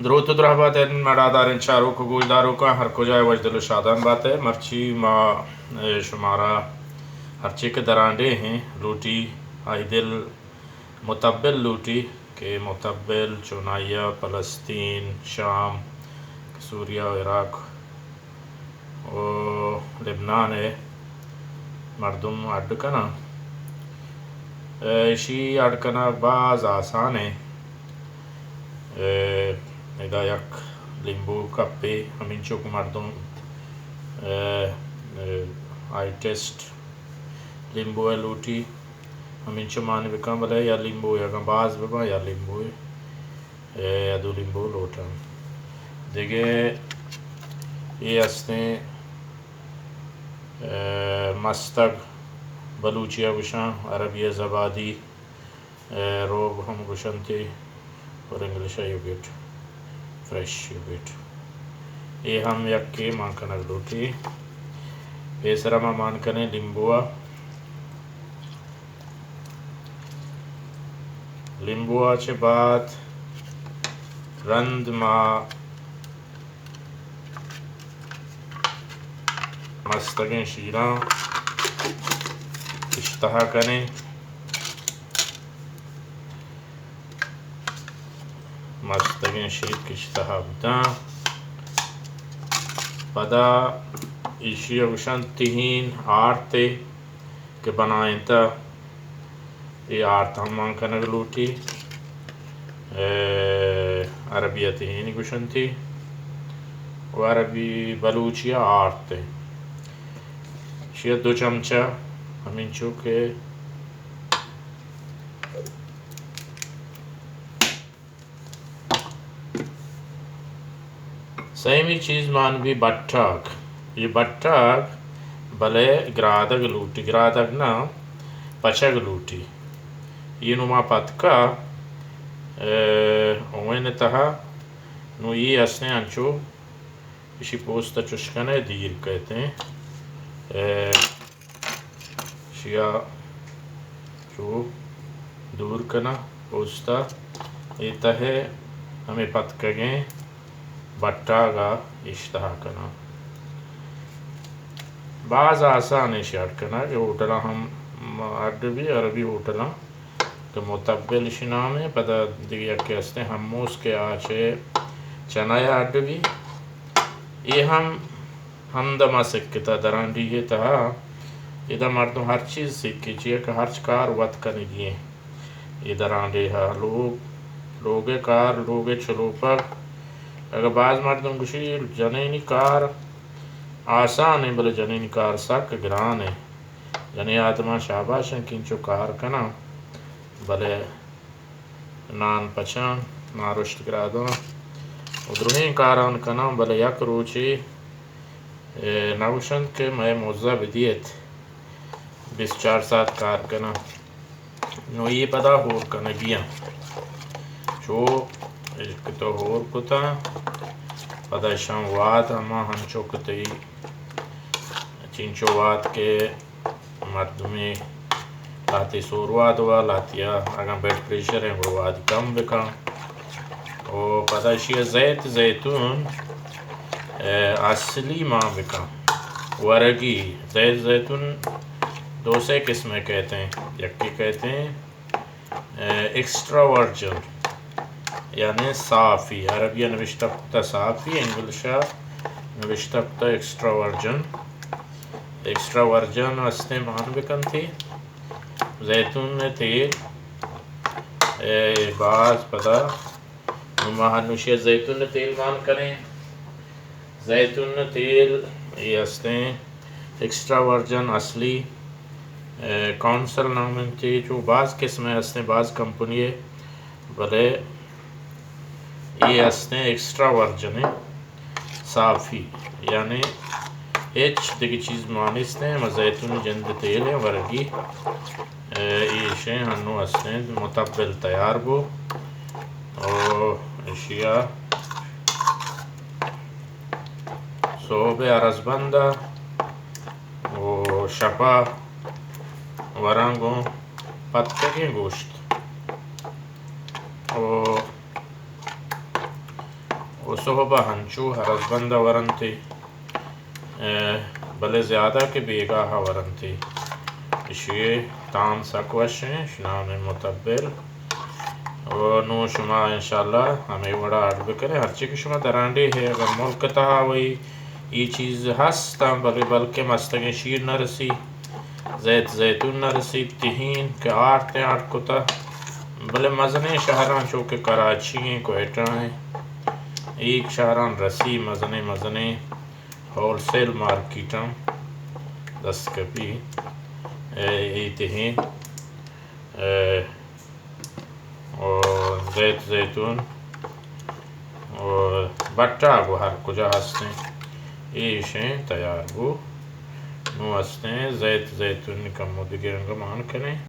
درود و درهبات مدادارن چارو کو گوشدارو کا هر کجای وجدل و شادان باتے مرچی ما شمارا ہرچی کے درانڈے ہیں لوٹی آئی دل متبل لوٹی کہ متبل چونائیہ فلسطین شام سوریہ و عراق و لبنان ہے مردم اڈکنا شی اڈکنا باز آسان ہے ادا یک لیمبو کپے ہمین چوک مردم آئی ٹیسٹ لیمبو ہے لوٹی ہمین چو مانے بکن بلے یا لیمبو یا باز ببا یا لیمبو یا دو لیمبو لوٹا دیگه یہ ہستیں مستگ بلوچیہ گوشاں عربیہ زبادی روب ہم گوشن تھے اور انگلش یوگیٹ فریش یوگیٹ یہ ہم یک کے مان کنک لوٹی بیسرا ما مان کنے لیمبوا چه بعد رند ما مستگیں شیران اشتہا کنے مستگیں شیر اشتہا بداں پدا ایشی اوشن تہین آرتے کہ بنائیں تا یہ آرت ہم مان کنگ لوٹی عربیہ تہین گوشن تھی و عربی بلوچیہ آرتے شیئر 2 چمچہ ہمین چوکے سیمی چیز مان بھی بٹھاک یہ بٹھاک بلے گرادگ لوٹی گرادگ نا پچگ لوٹی یہ نما پتکا اوین تہا نو یہ اسنے انچو اسی پوستا چشکنے دیر کہتے ہیں شیا چو دور کنا پوستا یہ تہے ہمیں پتکگیں بٹا گا اشتہا کنا بعض آسان شیٹ کنا کہ ہوٹلا ہم اڈ بھی عربی ہوٹلا کہ متبل شنام ہے پتہ دیگه یکی هستن هموز که آچه چنای اڈ بھی یہ ہم دما سکتا دراندی ہے تہا یہ مردم ہر چیز سکھی چیئے کہ ہر کار وقت کنی دیئے یہ دراندے ہا لوگے کار لوگے چلو پر اگر بعض مردم کشی جنینی کار آسان ہے بلے جنینی کار سک گران ہے جنی آدما شاباشن کنچو کار کنا بلے نان پچان نارشت گرادان و درہیں کاران کنا بلے یک روچی نوشند کہ میں موزہ بدیت 24 ساعت کار کنا نو یہ پدا ہور کنا گیا چو ایک تو ہور کتا پدا شام واد ہما ہنچو کتی چینچو واد کے مردمی لاتی سورواد ہوا لاتیا اگر بیٹ پریشر ہے وہ واد کم بکا و پدا شیئے زیتون اصلی ماں بکا ورگی زیتون 2 قسمیں کہتے ہیں یکی کہتے ہیں ایکسٹرا ورجن یعنی صافی عربیہ نوشتہ کتا صافی انگلشہ نوشتہ کتا ایکسٹرا ورجن استے مان بکن تھی زیتون تیل بعض پدا نمہنوشی زیتون تیل مان کریں زیتون تیل یہ استے ایکسٹرا ورجن اصلی کونسل نامن تھی جو بعض قسمیں استے بعض کمپنی بلے یہ استے ایکسٹرا ورجن صافی یعنی ایچ دیگی چیز مانستے ہیں زیتون جند تیل ہے ورگی یہ شیں ہنو استے متبل تیار بو اور اشیاء صوب عرض بندہ و شپا ورانگوں پتکیں گوشت و وصحبہ ہنچو ہرزبندہ ورنتی بلے زیادہ کے بیگاہ ورنتی اشیے تام سکوشیں شنام متبل و نو شما انشاءاللہ ہمیں وڑا آڈ بکرے ہرچی کہ شما درانڈی ہے اگر ملک تہا وہی یہ چیز ہستا بلکہ مستگیں شیر نہ رسی زیت زیتون نہ رسی تہین کہ آٹتے آٹھ کتا بلے مزنے شہران چو کہ کراچی ہیں کوئٹہ ہیں ایک شہران رسی مزنے ہول سیل مارکیٹاں دست کپی تہین اور زیت زیتون اور بٹا گو ہر کجا ہستے یہ شیں تیار گو نو ہستے زیت زیتون کم مدگرنگ مان کریں